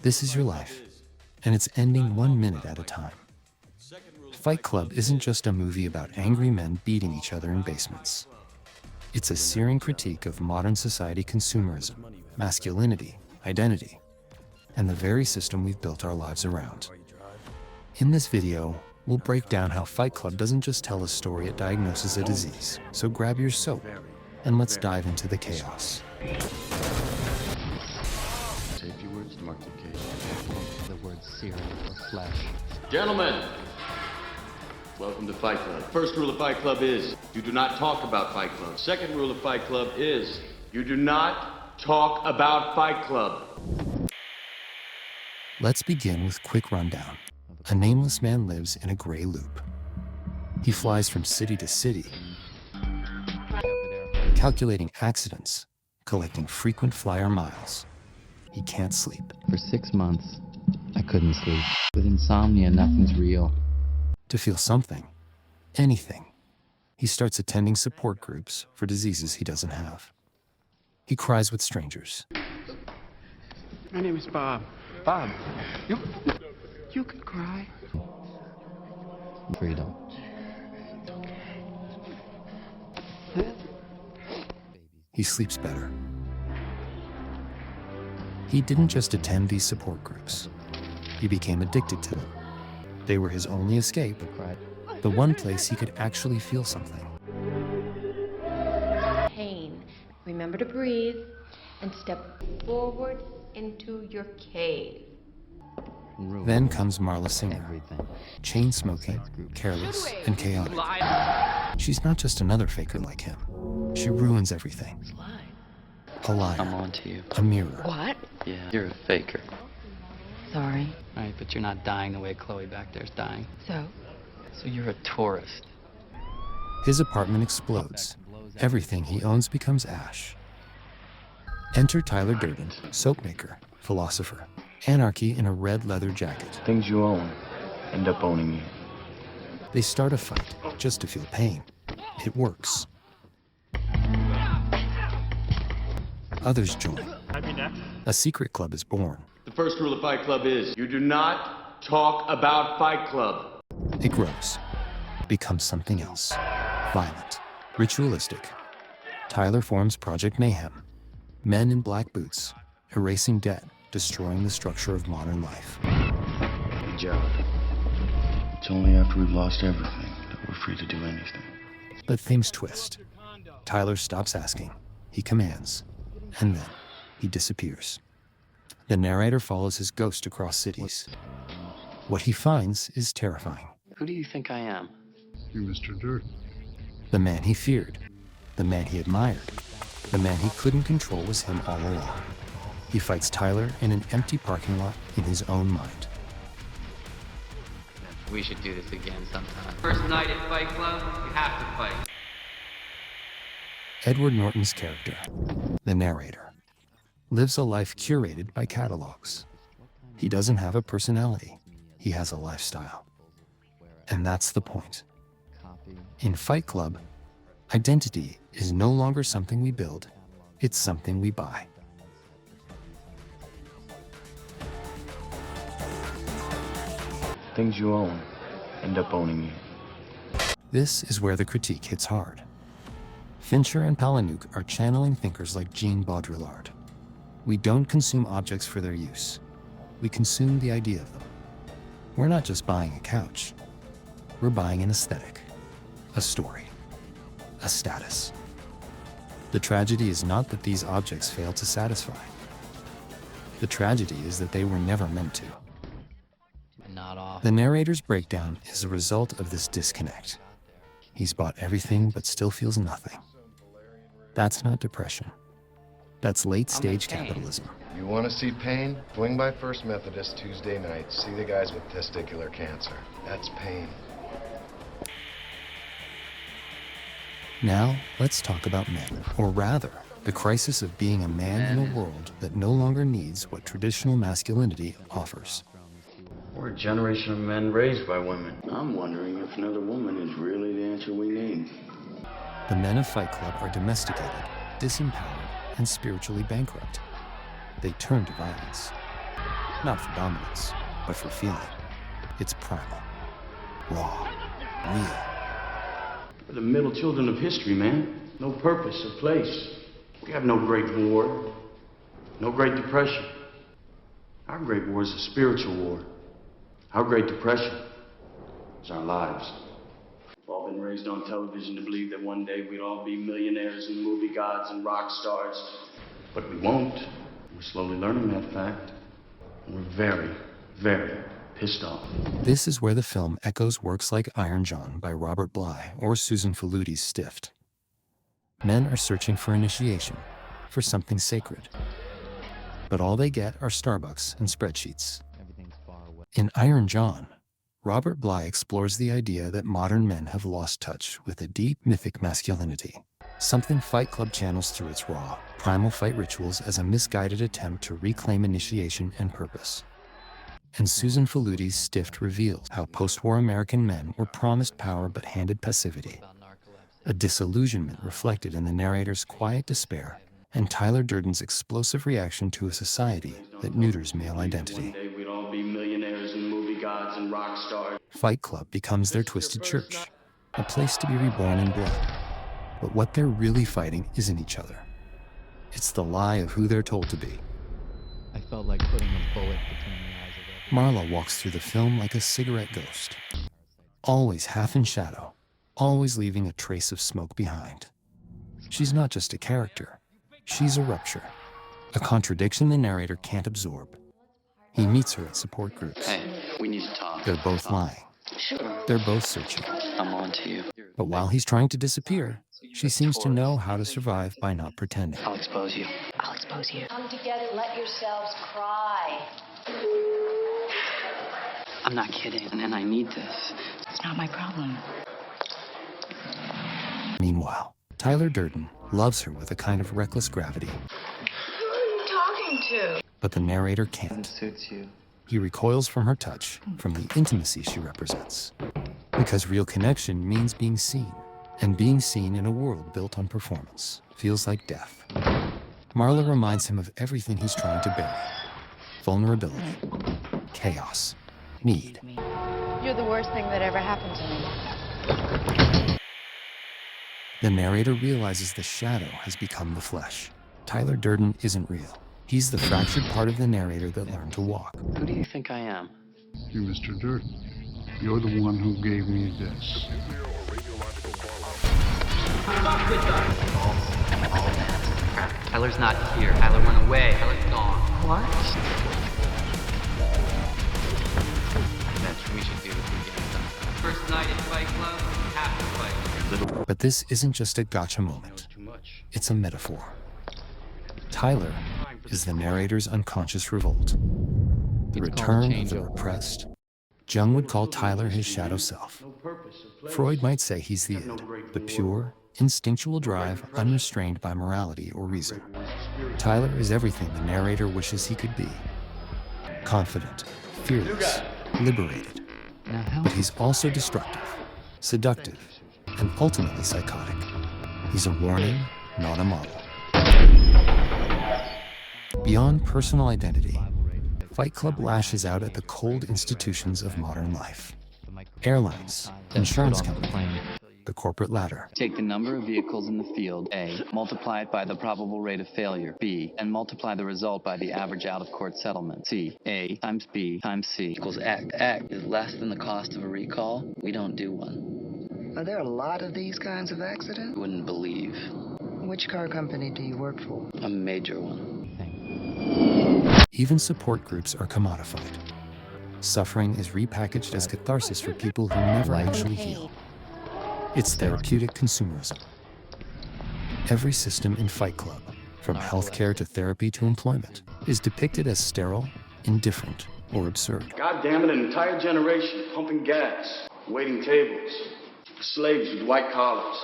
This is your life, and it's ending 1 minute at a time. Fight Club isn't just a movie about angry men beating each other in basements. It's a searing critique of modern society consumerism, masculinity, identity, and the very system we've built our lives around. In this video, we'll break down how Fight Club doesn't just tell a story, it diagnoses a disease. So grab your soap, and let's dive into the chaos. Safety words to mark the occasion. The word searing or flesh. Gentlemen, welcome to Fight Club. First rule of Fight Club is you do not talk about Fight Club. Second rule of Fight Club is you do not talk about Fight Club. Let's begin with a quick rundown. A nameless man lives in a gray loop. He flies from city to city, calculating accidents, collecting frequent flyer miles. He can't sleep. For 6 months, I couldn't sleep. With insomnia, nothing's real. To feel something, anything, he starts attending support groups for diseases he doesn't have. He cries with strangers. My name is Bob. Bob, you can cry. Freedom. He sleeps better. He didn't just attend these support groups. He became addicted to them. They were his only escape, the one place he could actually feel something. Pain. Remember to breathe and step forward into your cave. Then comes Marla Singer, Everything. chain-smoking, careless, and chaotic. She's not just another faker like him. She ruins everything. A liar, I'm on to you. a mirror. What? Yeah, you're a faker. Sorry. Right, but you're not dying the way Chloe back there's dying. So? So you're a tourist. His apartment explodes. Everything he owns becomes ash. Enter Tyler Durden, soap maker, philosopher, anarchy in a red leather jacket. Things you own end up owning you. They start a fight just to feel pain. It works. Others join. A secret club is born. The first rule of Fight Club is you do not talk about Fight Club. It grows, becomes something else. Violent, ritualistic. Tyler forms Project Mayhem. Men in black boots, erasing debt, destroying the structure of modern life. Good job. It's only after we've lost everything that we're free to do anything. But things twist. Tyler stops asking. He commands. And then he disappears. The narrator follows his ghost across cities. What he finds is terrifying. Who do you think I am? You're Mr. Durden. The man he feared, the man he admired, the man he couldn't control was him all along. He fights Tyler in an empty parking lot in his own mind. We should do this again sometime. First night at Fight Club, you have to fight. Edward Norton's character, the narrator, lives a life curated by catalogs. He doesn't have a personality. He has a lifestyle. And that's the point. In Fight Club, identity is no longer something we build, it's something we buy. Things you own end up owning you. This is where the critique hits hard. Fincher and Palahniuk are channeling thinkers like Jean Baudrillard. We don't consume objects for their use. We consume the idea of them. We're not just buying a couch. We're buying an aesthetic, a story, a status. The tragedy is not that these objects fail to satisfy. The tragedy is that they were never meant to. Not off. The narrator's breakdown is a result of this disconnect. He's bought everything but still feels nothing. That's not depression. That's late-stage capitalism. You want to see pain? Swing by First Methodist Tuesday night. See the guys with testicular cancer. That's pain. Now, let's talk about men. Or rather, the crisis of being a man in a world that no longer needs what traditional masculinity offers. We're a generation of men raised by women. I'm wondering if another woman is really the answer we need. The men of Fight Club are domesticated, disempowered, and spiritually bankrupt. They turn to violence. not for dominance, but for feeling. It's primal, raw, real. We're the middle children of history, man. No purpose or place. We have no great war, no great depression. Our great war is a spiritual war. Our great depression is our lives. We've all been raised on television to believe that one day we'd all be millionaires and movie gods and rock stars. But we won't. We're slowly learning that fact. And we're very, very pissed off. This is where the film echoes works like Iron John by Robert Bly or Susan Faludi's Stift. Men are searching for initiation, for something sacred. But all they get are Starbucks and spreadsheets. In Iron John, Robert Bly explores the idea that modern men have lost touch with a deep mythic masculinity, something Fight Club channels through its raw, primal fight rituals as a misguided attempt to reclaim initiation and purpose. And Susan Faludi's Stift reveals how post-war American men were promised power but handed passivity, a disillusionment reflected in the narrator's quiet despair and Tyler Durden's explosive reaction to a society that neuters male identity. One day we'd all be millionaires and movie gods and rock stars. Fight Club becomes their twisted church, a place to be reborn in blood. But what they're really fighting isn't each other. It's the lie of who they're told to be. I felt like putting a bullet between the eyes of everyone. Marla walks through the film like a cigarette ghost, always half in shadow, always leaving a trace of smoke behind. She's not just a character, she's a rupture, a contradiction the narrator can't absorb. He meets her at support groups. Hey, we need to talk. They're both lying. Sure. They're both searching. I'm on to you. But while he's trying to disappear, she seems to know how to survive by not pretending. I'll expose you. I'll expose you. Come together, let yourselves cry. I'm not kidding, and I need this. It's not my problem. Meanwhile, Tyler Durden loves her with a kind of reckless gravity. Who are you talking to? But the narrator can't. Suits you. He recoils from her touch, from the intimacy she represents. Because real connection means being seen, and being seen in a world built on performance feels like death. Marla reminds him of everything he's trying to bury: vulnerability, chaos, need. You're the worst thing that ever happened to me. The narrator realizes the shadow has become the flesh. Tyler Durden isn't real. He's the fractured part of the narrator that learned to walk. Who do you think I am? You're Mr. Durden. You're the one who gave me this. Fuck with us! All that crap. Tyler's not here. Tyler went away. Tyler's gone. What? That's what we should do if we get it done. First night at Fight Club, we have to fight. But this isn't just a gotcha moment. It's a metaphor. Tyler is the narrator's unconscious revolt, the return of the repressed. Jung would call Tyler his shadow self. Freud might say he's the id, the pure, instinctual drive unrestrained by morality or reason. Tyler is everything the narrator wishes he could be. Confident, fearless, liberated. But he's also destructive, seductive, and ultimately psychotic. He's a warning, not a model. Beyond personal identity, Fight Club lashes out at the cold institutions of modern life. Airlines, insurance companies, the corporate ladder. Take the number of vehicles in the field, A, multiply it by the probable rate of failure, B, and multiply the result by the average out-of-court settlement, C. A times B times C equals X. X is less than the cost of a recall. We don't do one. Are there a lot of these kinds of accidents? Wouldn't believe. Which car company do you work for? A major one. Even support groups are commodified. Suffering is repackaged as catharsis for people who never actually heal. It's therapeutic consumerism. Every system in Fight Club, from healthcare to therapy to employment, is depicted as sterile, indifferent, or absurd. God damn it, an entire generation pumping gas, waiting tables, slaves with white collars.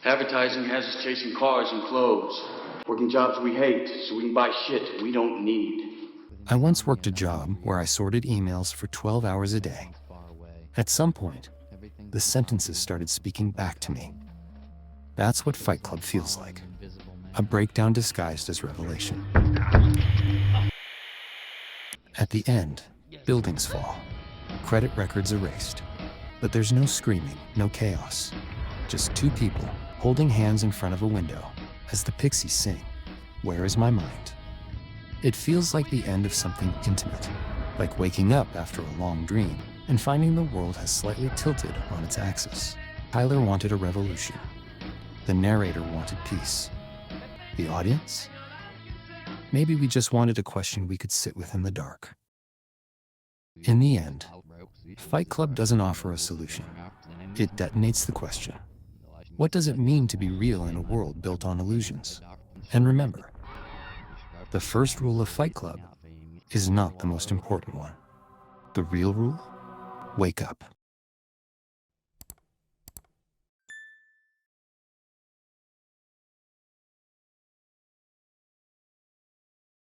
Advertising has us chasing cars and clothes, working jobs we hate so we can buy shit we don't need. I once worked a job where I sorted emails for 12 hours a day. At some point, the sentences started speaking back to me. That's what Fight Club feels like. A breakdown disguised as revelation. At the end, buildings fall, credit records erased. But there's no screaming, no chaos. Just two people holding hands in front of a window as the Pixies sing, "Where is my mind?" It feels like the end of something intimate, like waking up after a long dream and finding the world has slightly tilted on its axis. Tyler wanted a revolution. The narrator wanted peace. The audience? Maybe we just wanted a question we could sit with in the dark. In the end, Fight Club doesn't offer a solution. It detonates the question. What does it mean to be real in a world built on illusions? And remember, the first rule of Fight Club is not the most important one. The real rule? Wake up.